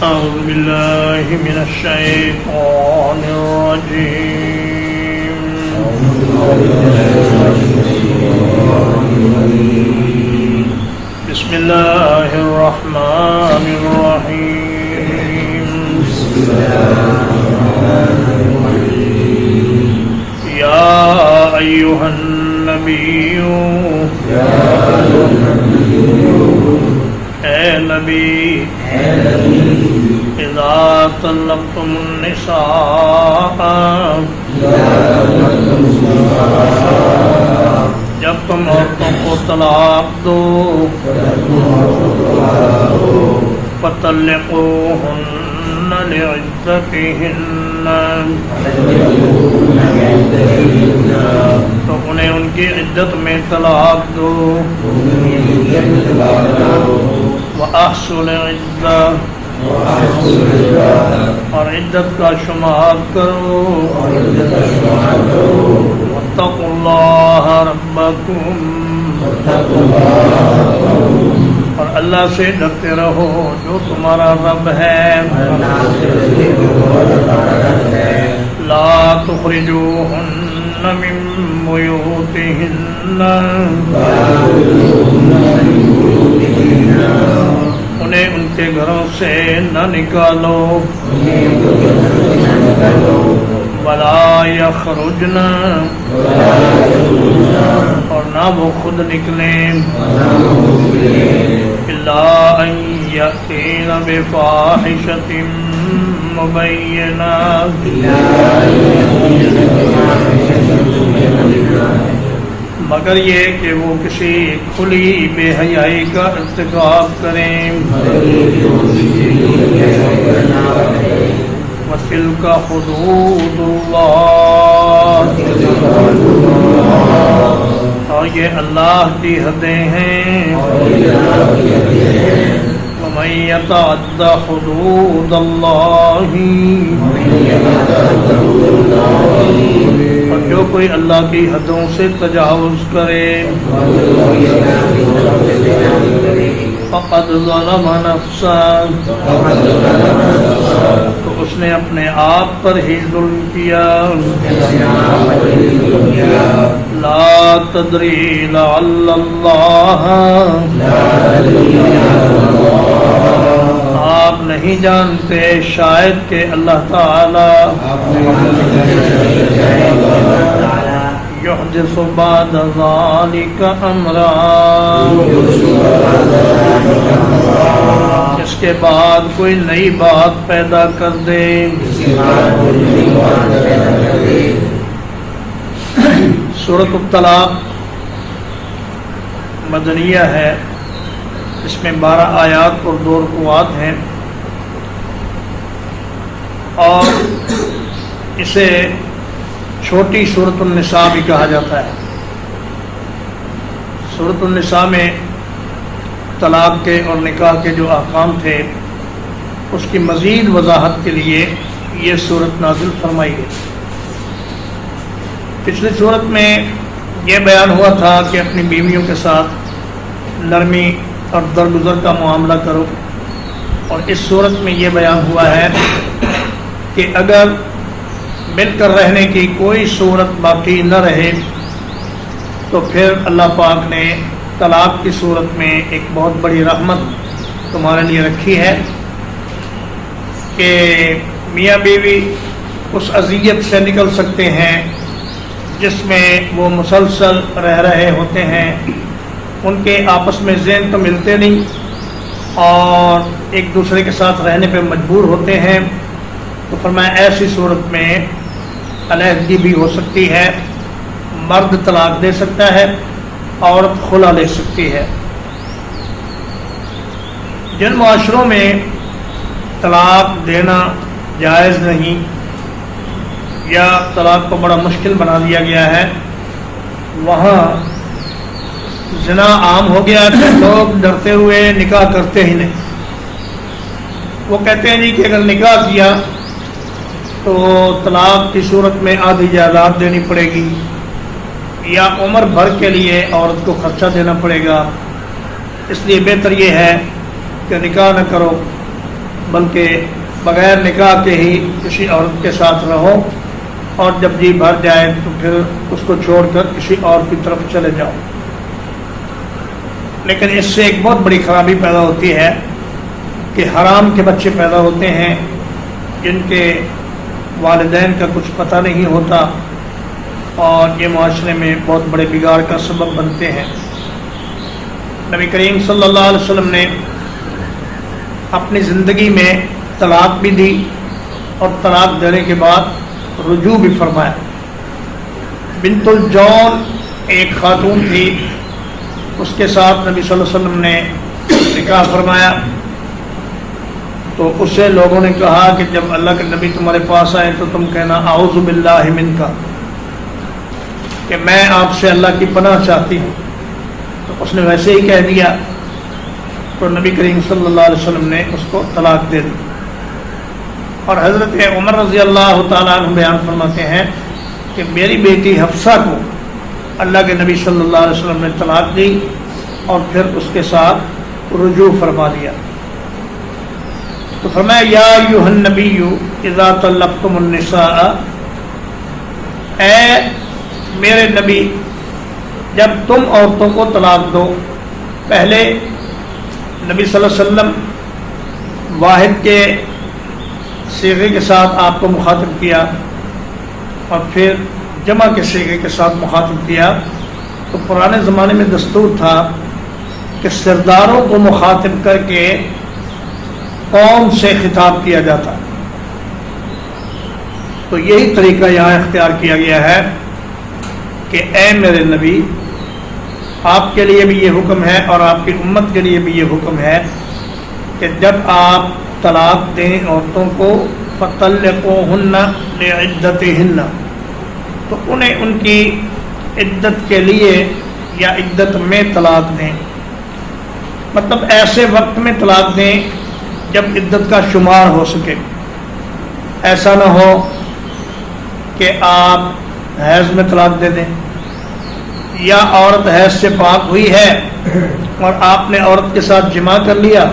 أعوذ بالله من الشيطان الرجيم بسم الله الرحمن الرحيم يا أيها النبي اے نبی اذا طلقتم النساء جب تم عورتوں کو طلاق دو فطلقوهن لعدتهن تو انہیں ان کی عدت میں طلاق دو وَأَحْصُوا الْعِدَّةَ اور عدت کا شمار کرو وَاتَّقُوا اللَّهَ رَبَّكُمْ اور اللہ سے ڈرتے رہو جو تمہارا رب ہے لا تخرجوهن من بيوتهن انہیں ان کے گھروں سے نہ نکالو ولا یخرجن اور نہ وہ خود نکلیں الا ان یأتین بفاحشۃ مبینہ مگر یہ کہ وہ کسی کھلی بے حیائی کا ارتکاب کریں وَتِلْكَ حُدُودُ اللَّهِ اور یہ اللہ کی حدیں ہیں وَمَن يَتَعَدَّ حُدُودَ اللَّهِ اور جو کوئی اللہ کی حدوں سے تجاوز کرے فقد ظلم نفسه تو اس نے اپنے آپ پر ہی ظلم کیا لا تدری لعل اللہ آپ نہیں جانتے شاید کہ اللہ تعالی یحدث بعد ذلك امرا اس کے بعد کوئی نئی بات پیدا کر دے سورۃ الطلاق مدنیہ ہے اس میں 12 آیات اور 2 رکوعات ہیں اور اسے چھوٹی سورۃ النساء بھی کہا جاتا ہے سورۃ النساء میں طلاق کے اور نکاح کے جو احکام تھے اس کی مزید وضاحت کے لیے یہ سورت نازل فرمائی گئی پچھلی سورت میں یہ بیان ہوا تھا کہ اپنی بیویوں کے ساتھ نرمی اور درگزر کا معاملہ کرو اور اس صورت میں یہ بیان ہوا ہے کہ اگر مل کر رہنے کی کوئی صورت باقی نہ رہے تو پھر اللہ پاک نے طلاق کی صورت میں ایک بہت بڑی رحمت تمہارے لیے رکھی ہے کہ میاں بیوی اس اذیت سے نکل سکتے ہیں جس میں وہ مسلسل رہ رہے ہوتے ہیں ان کے آپس میں ذہن تو ملتے نہیں اور ایک دوسرے کے ساتھ رہنے پہ مجبور ہوتے ہیں تو فرمایا ایسی صورت میں علیحدگی بھی ہو سکتی ہے مرد طلاق دے سکتا ہے عورت خلا لے سکتی ہے جن معاشروں میں طلاق دینا جائز نہیں یا طلاق کو بڑا مشکل بنا دیا گیا ہے وہاں زنا عام ہو گیا کہ لوگ ڈرتے ہوئے نکاح کرتے ہی نہیں وہ کہتے ہیں جی کہ اگر نکاح کیا تو طلاق کی صورت میں آدھی جائیداد دینی پڑے گی یا عمر بھر کے لیے عورت کو خرچہ دینا پڑے گا اس لیے بہتر یہ ہے کہ نکاح نہ کرو بلکہ بغیر نکاح کے ہی کسی عورت کے ساتھ رہو، اور جب جی بھر جائے تو پھر اس کو چھوڑ کر کسی اور کی طرف چلے جاؤ۔ لیکن اس سے ایک بہت بڑی خرابی پیدا ہوتی ہے کہ حرام کے بچے پیدا ہوتے ہیں جن کے والدین کا کچھ پتہ نہیں ہوتا، اور یہ معاشرے میں بہت بڑے بگاڑ کا سبب بنتے ہیں۔ نبی کریم صلی اللہ علیہ وسلم نے اپنی زندگی میں طلاق بھی دی، اور طلاق دینے کے بعد رجوع بھی فرمایا۔ بنت الجون ایک خاتون تھی، اس کے ساتھ نبی صلی اللہ علیہ وسلم نے نکاح فرمایا، تو اس سے لوگوں نے کہا کہ جب اللہ کے نبی تمہارے پاس آئے تو تم کہنا اعوذ باللہ منک، کہ میں آپ سے اللہ کی پناہ چاہتی ہوں۔ تو اس نے ویسے ہی کہہ دیا، تو نبی کریم صلی اللہ علیہ وسلم نے اس کو طلاق دے دی۔ اور حضرت عمر رضی اللہ تعالیٰ عنہ بیان فرماتے ہیں کہ میری بیٹی حفصہ کو اللہ کے نبی صلی اللہ علیہ وسلم نے طلاق دی، اور پھر اس کے ساتھ رجوع فرما دیا۔ تو فرمایا یا ایھا النبی اذا طلقتم النساء، اے میرے نبی جب تم عورتوں کو طلاق دو، پہلے نبی صلی اللہ علیہ وسلم واحد کے صیغے کے ساتھ آپ کو مخاطب کیا، اور پھر جمع کے صیغے کے ساتھ مخاطب کیا۔ تو پرانے زمانے میں دستور تھا کہ سرداروں کو مخاطب کر کے قوم سے خطاب کیا جاتا، تو یہی طریقہ یہاں اختیار کیا گیا ہے کہ اے میرے نبی، آپ کے لیے بھی یہ حکم ہے اور آپ کی امت کے لیے بھی یہ حکم ہے کہ جب آپ طلاق دیں عورتوں کو، فطلقوہن لعدتہن، تو انہیں ان کی عدت کے لیے یا عدت میں طلاق دیں، مطلب ایسے وقت میں طلاق دیں جب عدت کا شمار ہو سکے۔ ایسا نہ ہو کہ آپ حیض میں طلاق دے دیں، یا عورت حیض سے پاک ہوئی ہے اور آپ نے عورت کے ساتھ جماع کر لیا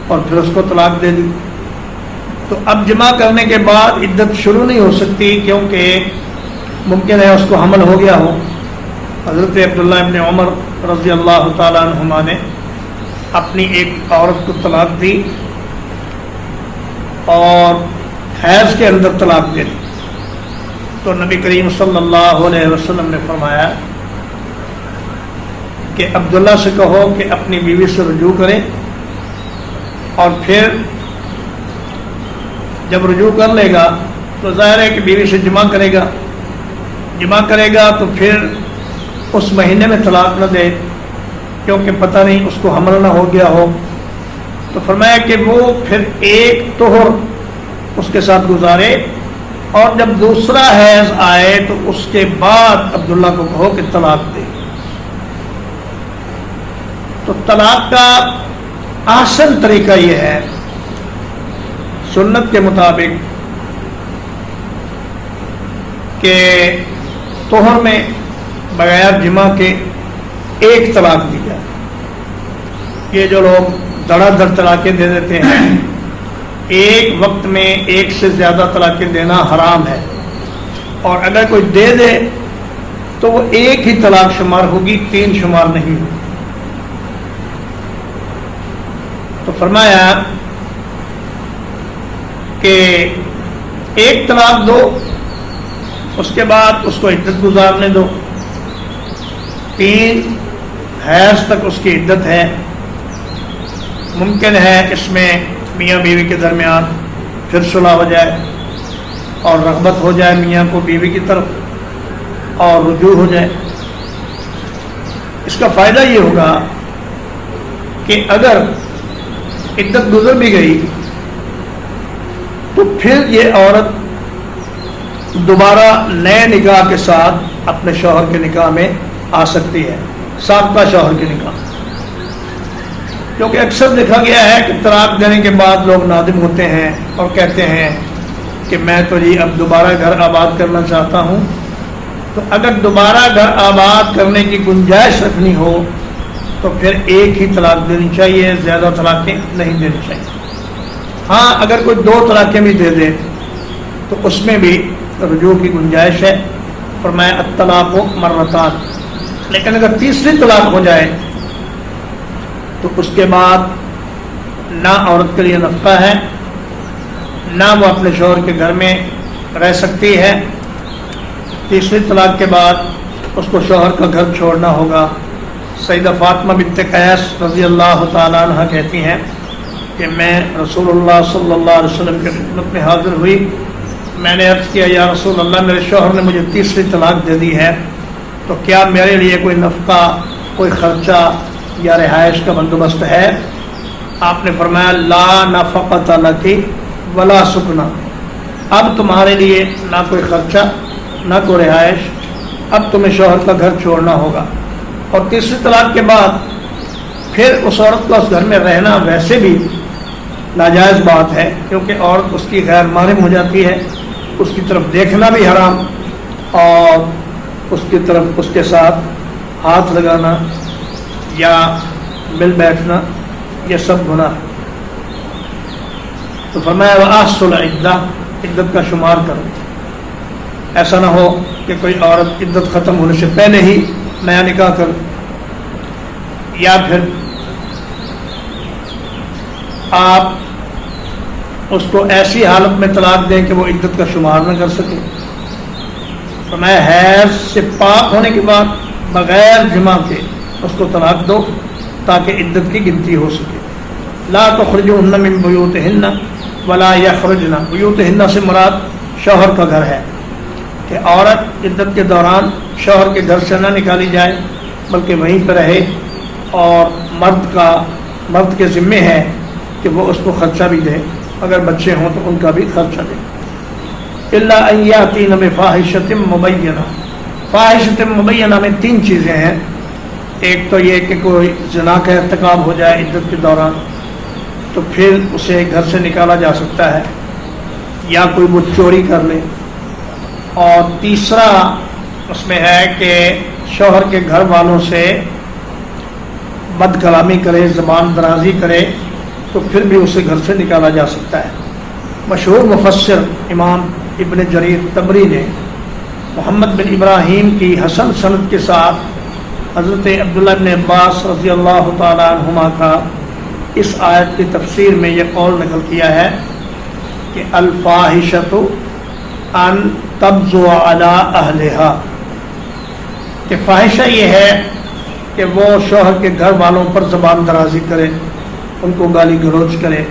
اور پھر اس کو طلاق دے دی، تو اب جماع کرنے کے بعد عدت شروع نہیں ہو سکتی، کیونکہ ممکن ہے اس کو حمل ہو گیا ہو۔ حضرت عبداللہ ابن عمر رضی اللہ تعالیٰ عنہما نے اپنی ایک عورت کو طلاق دی اور حیض کے اندر طلاق دے دی، تو نبی کریم صلی اللہ علیہ وسلم نے فرمایا کہ عبداللہ سے کہو کہ اپنی بیوی سے رجوع کرے، اور پھر جب رجوع کر لے گا تو ظاہر ہے کہ بیوی سے جماع کرے گا تو پھر اس مہینے میں طلاق نہ دے، کیونکہ پتہ نہیں اس کو حمل نہ ہو گیا ہو۔ تو فرمایا کہ وہ پھر ایک طہر اس کے ساتھ گزارے، اور جب دوسرا حیض آئے تو اس کے بعد عبداللہ کو کہو کہ طلاق دے۔ تو طلاق کا آسن طریقہ یہ ہے سنت کے مطابق کہ طہر میں بغیر جماع کے ایک طلاق دی جائے۔ یہ جو لوگ دڑا دڑ طلاقیں دے دیتے ہیں، ایک وقت میں ایک سے زیادہ طلاقیں دینا حرام ہے، اور اگر کوئی دے دے تو وہ ایک ہی طلاق شمار ہوگی، 3 شمار نہیں ہوگی۔ تو فرمایا کہ ایک طلاق دو، اس کے بعد اس کو عدت گزارنے دو، 3 حیض تک اس کی عدت ہے۔ ممکن ہے اس میں میاں بیوی کے درمیان پھر صلح ہو جائے اور رغبت ہو جائے میاں کو بیوی کی طرف اور رجوع ہو جائے۔ اس کا فائدہ یہ ہوگا کہ اگر عدت گزر بھی گئی تو پھر یہ عورت دوبارہ نئے نکاح کے ساتھ اپنے شوہر کے نکاح میں آ سکتی ہے، سابقہ شوہر کے نکاح، کیونکہ اکثر دیکھا گیا ہے کہ طلاق دینے کے بعد لوگ نادم ہوتے ہیں اور کہتے ہیں کہ میں تو جی اب دوبارہ گھر آباد کرنا چاہتا ہوں۔ تو اگر دوبارہ گھر آباد کرنے کی گنجائش رکھنی ہو تو پھر ایک ہی طلاق دینی چاہیے، زیادہ طلاقیں نہیں دینی چاہیے۔ ہاں اگر کوئی 2 طلاقیں بھی دے دے تو اس میں بھی رجوع کی گنجائش ہے. فرمایا الطلاق مرتان، لیکن اگر تیسری طلاق ہو جائے تو اس کے بعد نہ عورت کے لیے نفقہ ہے، نہ وہ اپنے شوہر کے گھر میں رہ سکتی ہے. تیسری طلاق کے بعد اس کو شوہر کا گھر چھوڑنا ہوگا. سیدہ فاطمہ بنت قیس رضی اللہ تعالیٰ عنہ کہتی ہیں کہ میں رسول اللہ صلی اللہ علیہ وسلم کے خدمت میں حاضر ہوئی. میں نے عرض کیا یا رسول اللہ، میرے شوہر نے مجھے تیسری طلاق دے دی ہے، تو کیا میرے لیے کوئی نفقہ، کوئی خرچہ یا رہائش کا بندوبست ہے؟ آپ نے فرمایا لا نفقۃ لکی ولا سکنا، اب تمہارے لیے نہ کوئی خرچہ نہ کوئی رہائش، اب تمہیں شوہر کا گھر چھوڑنا ہوگا. اور تیسری طلاق کے بعد پھر اس عورت کا اس گھر میں رہنا ویسے بھی ناجائز بات ہے، کیونکہ عورت اس کی غیر محرم ہو جاتی ہے، اس کی طرف دیکھنا بھی حرام، اور اس کی طرف اس کے ساتھ ہاتھ لگانا یا مل بیٹھنا یہ سب گناہ ہے. تو فرمایا وَأَحْصُ الْعِدَّةَ، عدت کا شمار کرو. ایسا نہ ہو کہ کوئی عورت عدت ختم ہونے سے پہلے ہی نیا نکاح کر، یا پھر آپ اس کو ایسی حالت میں طلاق دیں کہ وہ عدت کا شمار نہ کر سکے. فرمایا حیض سے پاک ہونے کے بعد بغیر جمع کے اس کو طلاق دو تاکہ عدت کی گنتی ہو سکے. لا تخرجوهن من بیوتهن ولا یخرجن، بیوتهن سے مراد شوہر کا گھر ہے، کہ عورت عدت کے دوران شوہر کے گھر سے نہ نکالی جائے بلکہ وہیں پہ رہے، اور مرد کے ذمے ہے کہ وہ اس کو خرچہ بھی دے، اگر بچے ہوں تو ان کا بھی خرچہ دے. الا ان یاتین بفاحشۃ مبینہ، فاحشۃ مبینہ میں 3 چیزیں ہیں. ایک تو یہ کہ کوئی زنا کا ارتکاب ہو جائے عدت کے دوران، تو پھر اسے گھر سے نکالا جا سکتا ہے، یا کوئی وہ چوری کر لے. اور تیسرا اس میں ہے کہ شوہر کے گھر والوں سے بد کلامی کرے، زبان درازی کرے، تو پھر بھی اسے گھر سے نکالا جا سکتا ہے. مشہور مفسر امام ابن جریر طبری نے محمد بن ابراہیم کی حسن سند کے ساتھ حضرت عبداللہ بن عباس رضی اللہ تعالیٰ عنہما کا اس آیت کی تفسیر میں یہ قول نقل کیا ہے کہ الفاحشۃ ان تبزو علی اہلہا، کہ فاحشہ یہ ہے کہ وہ شوہر کے گھر والوں پر زبان درازی کرے، ان کو گالی گلوچ کرے،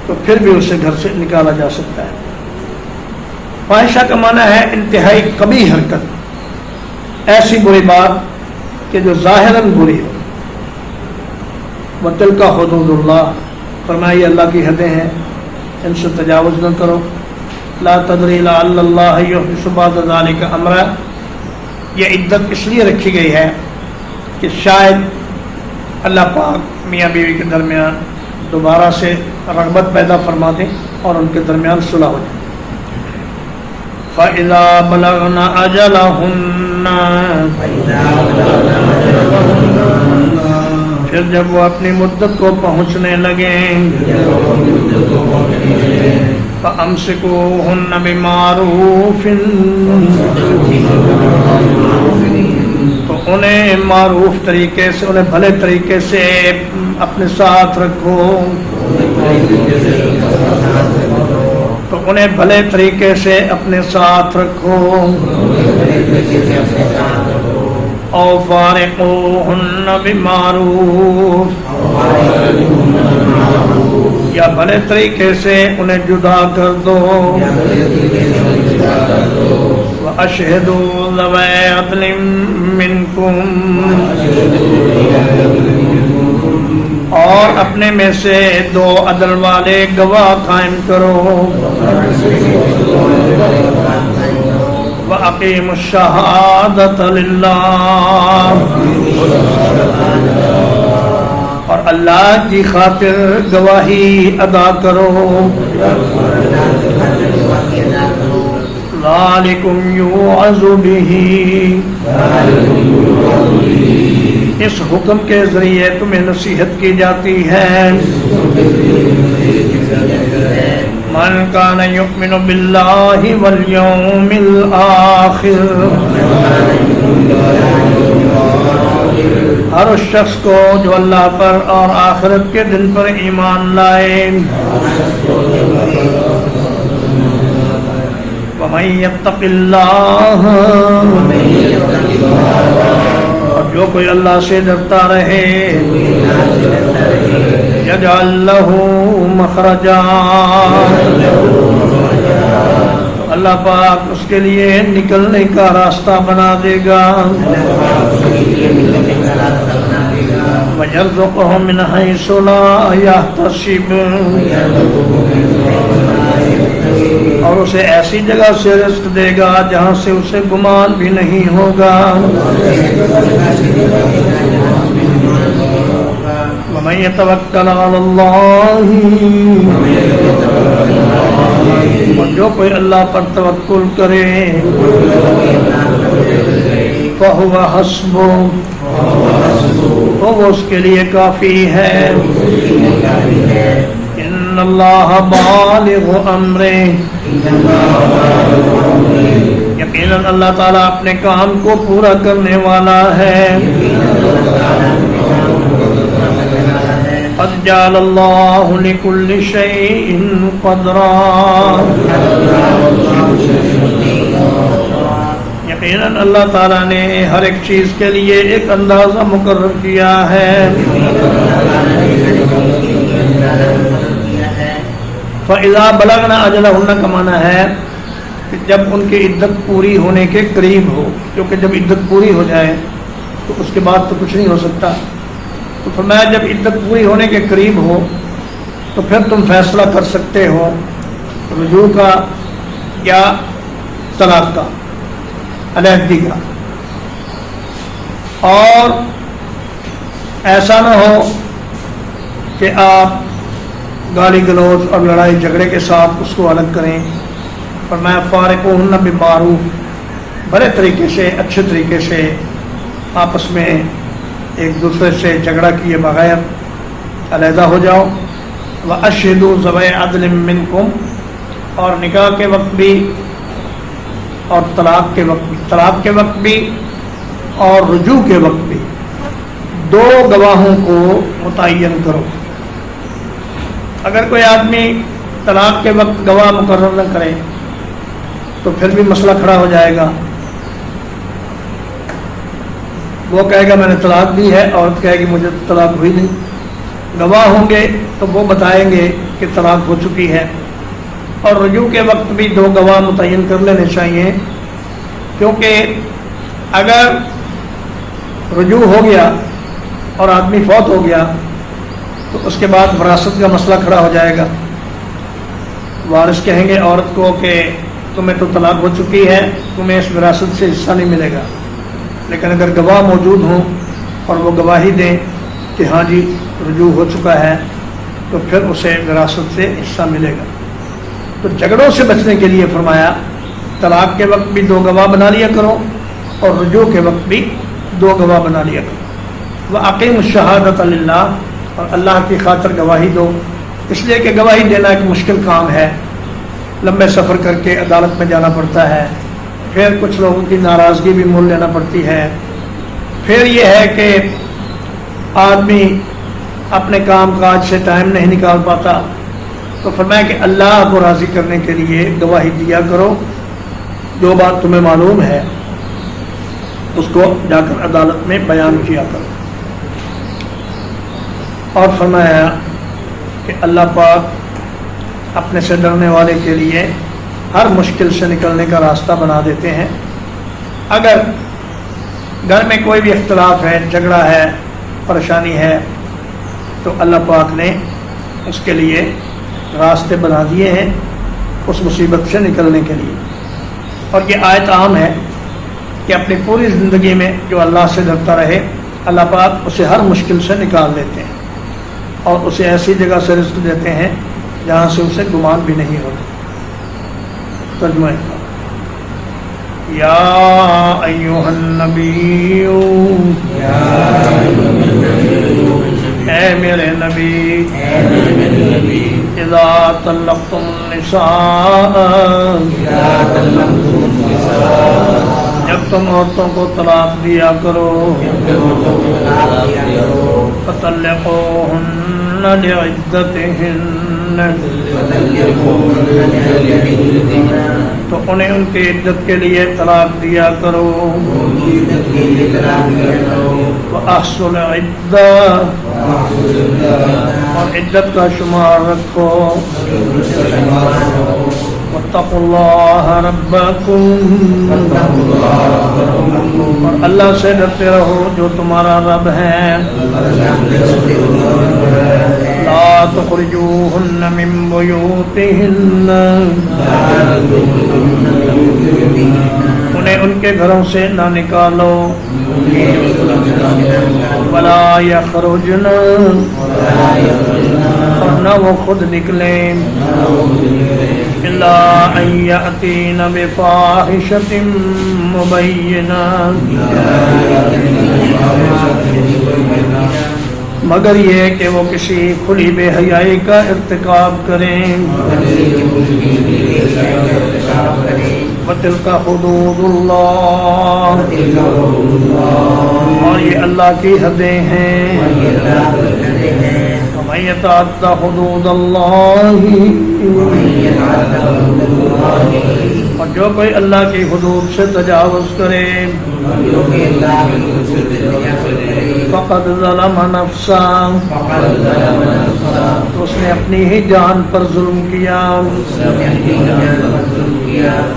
تو پھر بھی اسے گھر سے نکالا جا سکتا ہے. فاحشہ کا معنی ہے انتہائی قبیح حرکت، ایسی بری بات کہ جو ظاہراً بری ہو. وَتِلْكَ حُدُودُ اللَّهِ، فرمایا یہ اللہ کی حدیں ہیں، ان سے تجاوز نہ کرو. لا تدری لعل اللہ یحدث بعد ذلک امرا، یہ عدت اس لیے رکھی گئی ہے کہ شاید اللہ پاک میاں بیوی کے درمیان دوبارہ سے رغبت پیدا فرما دیں اور ان کے درمیان صلح ہو جائے. فَإِذَا بَلَغْنَ أَجَلَهُنَّ، پھر جب وہ اپنی مدت کو پہنچنے لگیں، فَأَمْسِكُوهُنَّ بِمَعْرُوفٍ، تو انہیں معروف طریقے سے، انہیں بھلے طریقے سے اپنے ساتھ رکھو، تو انہیں بھلے طریقے سے اپنے ساتھ رکھو. او فارقوهن بمعروف، یا بھلے طریقے سے انہیں جدا کر دو. وَأَشْهِدُوا ذَوَيْ عَدْلٍ مِّنْكُمْ، اور اپنے میں سے 2 عدل والے گواہ قائم کرو. وَأَقِيمُوا الشَّهَادَةَ لِلَّهِ، اور اللہ کی خاطر گواہی ادا کرو. ذَلِكُمْ يُوعَظُ بِهِ، اس حکم کے ذریعے تمہیں نصیحت کی جاتی ہے. من كان يؤمن بالله واليوم الآخر، ہر اس شخص کو جو اللہ پر اور آخرت کے دن پر ایمان لائے. ومن يتق اللہ، اور جو کوئی اللہ سے ڈرتا رہے، یجعل لہ مخرجا، اللہ پاک اس کے لیے نکلنے کا راستہ بنا دے گا. وَيَرْزُقْهُ مِنْ حَيْثُ لَا يَحْتَسِبُ، اور اسے ایسی جگہ سے رزق دے گا جہاں سے اسے گمان بھی نہیں ہوگا. وَمَن يَتَوَكَّلْ عَلَى اللَّهِ، اور جو کوئی اللہ پر توکل کرے، فَهُوَ حَسْبُهُ، تو وہ اس کے لیے کافی ہے. ان اللہ بالغ امرہ، یقیناً اللہ تعالیٰ اپنے کام کو پورا کرنے والا ہے. قد جعل اللہ لکل شیء قدرا، یقیناً اللہ تعالیٰ نے ہر ایک چیز کے لیے ایک اندازہ مقرر کیا ہے. فَإِذَا بَلَغْنَ أَجَلَهُنَّ کا معنی ہے کہ جب ان کی عدت پوری ہونے کے قریب ہو، کیونکہ جب عدت پوری ہو جائے تو اس کے بعد تو کچھ نہیں ہو سکتا. تو فرمایا جب عدت پوری ہونے کے قریب ہو تو پھر تم فیصلہ کر سکتے ہو رجوع کا یا طلاق کا، علیحدگی کا. اور ایسا نہ ہو کہ آپ گالی گلوچ اور لڑائی جھگڑے کے ساتھ اس کو الگ کریں. فرمایا فارقوہن بالمعروف، بڑے طریقے سے، اچھے طریقے سے آپس میں ایک دوسرے سے جھگڑا کیے بغیر علیحدہ ہو جاؤ. واشہدوا ذوی عدل منکم، اور نکاح کے وقت بھی اور طلاق کے وقت بھی اور رجوع کے وقت بھی 2 گواہوں کو متعین کرو. اگر کوئی آدمی طلاق کے وقت گواہ مقرر نہ کرے تو پھر بھی مسئلہ کھڑا ہو جائے گا. وہ کہے گا میں نے طلاق دی ہے، عورت کہے گی مجھے طلاق ہوئی نہیں. گواہ ہوں گے تو وہ بتائیں گے کہ طلاق ہو چکی ہے. اور رجوع کے وقت بھی 2 گواہ متعین کر لینے چاہیے، کیونکہ اگر رجوع ہو گیا اور آدمی فوت ہو گیا تو اس کے بعد وراثت کا مسئلہ کھڑا ہو جائے گا. وارث کہیں گے عورت کو کہ تمہیں تو طلاق ہو چکی ہے، تمہیں اس وراثت سے حصہ نہیں ملے گا. لیکن اگر گواہ موجود ہوں اور وہ گواہی دیں کہ ہاں جی رجوع ہو چکا ہے تو پھر اسے وراثت سے حصہ ملے گا. تو جھگڑوں سے بچنے کے لیے فرمایا طلاق کے وقت بھی 2 گواہ بنا لیا کرو اور رجوع کے وقت بھی 2 گواہ بنا لیا کرو. وَأَقِیمُوا الشَّهَادَةَ لِلَّهِ، اور اللہ کی خاطر گواہی دو، اس لیے کہ گواہی دینا ایک مشکل کام ہے. لمبے سفر کر کے عدالت میں جانا پڑتا ہے، پھر کچھ لوگوں کی ناراضگی بھی مول لینا پڑتی ہے. پھر یہ ہے کہ آدمی اپنے کام کاج سے ٹائم نہیں نکال پاتا. تو فرمایا کہ اللہ کو راضی کرنے کے لیے گواہی دیا کرو. جو بات تمہیں معلوم ہے اس کو جا کر عدالت میں بیان کیا کرو. اور فرمایا کہ اللہ پاک اپنے سے ڈرنے والے کے لیے ہر مشکل سے نکلنے کا راستہ بنا دیتے ہیں. اگر گھر میں کوئی بھی اختلاف ہے، جھگڑا ہے، پریشانی ہے، تو اللہ پاک نے اس کے لیے راستے بنا دیے ہیں اس مصیبت سے نکلنے کے لیے. اور یہ آیت عام ہے کہ اپنی پوری زندگی میں جو اللہ سے ڈرتا رہے اللہ پاک اسے ہر مشکل سے نکال دیتے ہیں اور اسے ایسی جگہ سے رزق دیتے ہیں جہاں سے اسے گمان بھی نہیں ہوتا. ترجمہ یا ایھا النبی، اے میرے نبی، وَإِذَا طَلَّقْتُمُ النِّسَاءَ جب تم عورتوں کو طلاق دیا کرو فَطَلِّقُوهُنَّ لِعِدَّتِهِنَّ تو انہیں ان کی عدت کے لیے طلاق دیا کرو وَأَحْصُوا الْعِدَّةَ اور عدت کا شمار رکھو وَاتَّقُوا اللَّهَ رَبَّكُمْ اور اللہ سے ڈرتے رہو جو تمہارا رب ہے لا تخرجوهن من بيوتهن انہیں ان کے گھروں سے نہ نکالو ولا يخرجن اور نہ وہ خود نکلیں الا ان يأتين بفاحشة مبينة مگر یہ کہ وہ کسی کھلی بے حیائی کا ارتکاب کریں وَتِلْكَ حُدُودُ اللَّهِ اور یہ اللہ کی حدیں ہیں وَمَن يَتَعَدَّ حُدُودَ اللَّهِ اور جو کوئی اللہ کی حدود سے تجاوز کرے فقد ظلم نفسا تو اس نے اپنی ہی جان پر ظلم کیا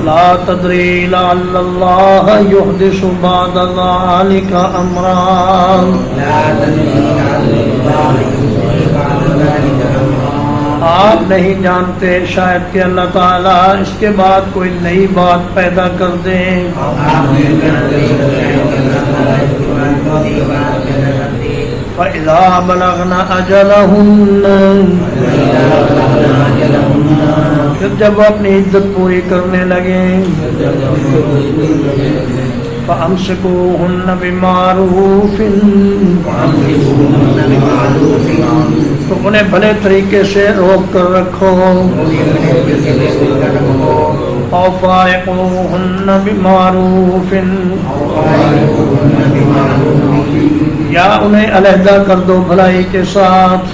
لا تدری لعل اللہ یحدث بعد ذلك امرا آپ نہیں جانتے شاید کہ اللہ تعالیٰ اس کے بعد کوئی نئی بات پیدا کر دیں فَإِذَا بَلَغْنَ أَجَلَهُنَّ پھر جب وہ اپنی عدت پوری کرنے لگیں فَأَمْسِكُوهُنَّ بِمَعْرُوفٍ تو انہیں بھلے طریقے سے روک کر رکھو أَوْ فَارِقُوهُنَّ بِمَعْرُوفٍ یا انہیں علیحدہ کر دو بھلائی کے ساتھ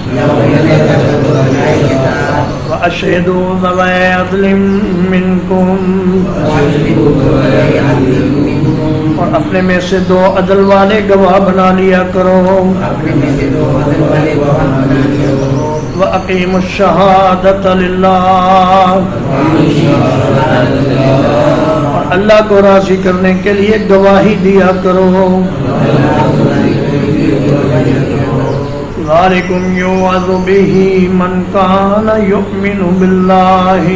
وَأَشْهِدُوا ذَوَيْ عَدْلٍ مِّنْكُمْ اور اپنے میں سے دو عدل والے گواہ بنا لیا کرو وَأَقِيمُوا الشَّهَادَةَ لِلَّهِ اور اللہ کو راضی کرنے کے لیے گواہی دیا کرو ذَلِكُمْ يُوعَظُ بِهِ مَنْ كَانَ يُؤْمِنُ بِاللَّهِ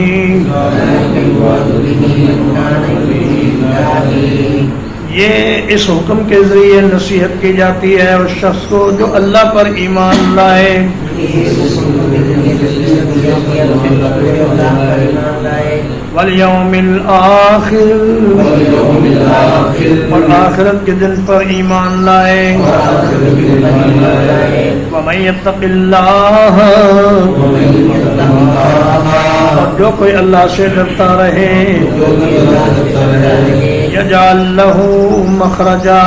یہ اس حکم کے ذریعے نصیحت کی جاتی ہے اس شخص کو جو اللہ پر ایمان لائے والیوم الآخر اور آخرت کے دن پر ایمان لائے ومن یتق اللہ اور جو کوئی اللہ سے ڈرتا رہے یجعل لہ مخرجا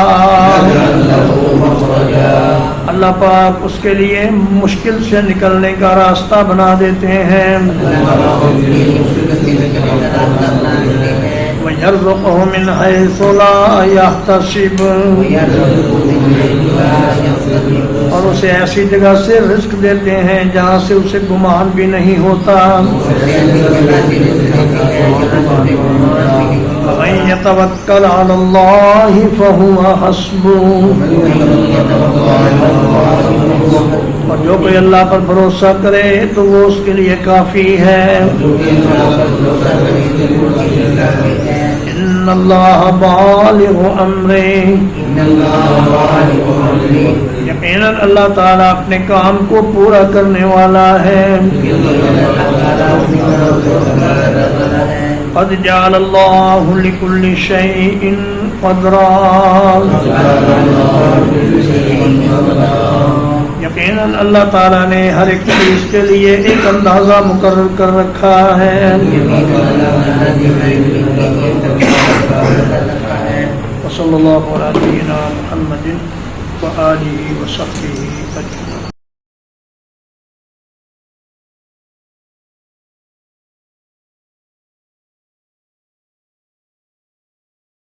اللہ پاک اس کے لیے مشکل سے نکلنے کا راستہ بنا دیتے ہیں وَيَرْزُقْهُ مِنْ حَيْثُ لَا يَحْتَسِبُ اور اسے ایسی جگہ سے رزق دیتے ہیں جہاں سے اسے گمان بھی نہیں ہوتا وَمَن يَتَوَكَّلْ عَلَى اللَّهِ فَهُوَ حَسْبُهُ اور جو کوئی اللہ پر بھروسہ کرے تو وہ اس کے لیے کافی ہے ان اللہ بالغ امرہ یقیناً اللہ تعالیٰ اپنے کام کو پورا کرنے والا ہے قد جعل اللہ لکل شیء قدرا یقیناً اللہ تعالیٰ نے ہر ایک چیز کے لیے ایک اندازہ مقرر کر رکھا ہے. وصلی اللہ علی نبینا محمد وآلہ وصحبہ اجمعین.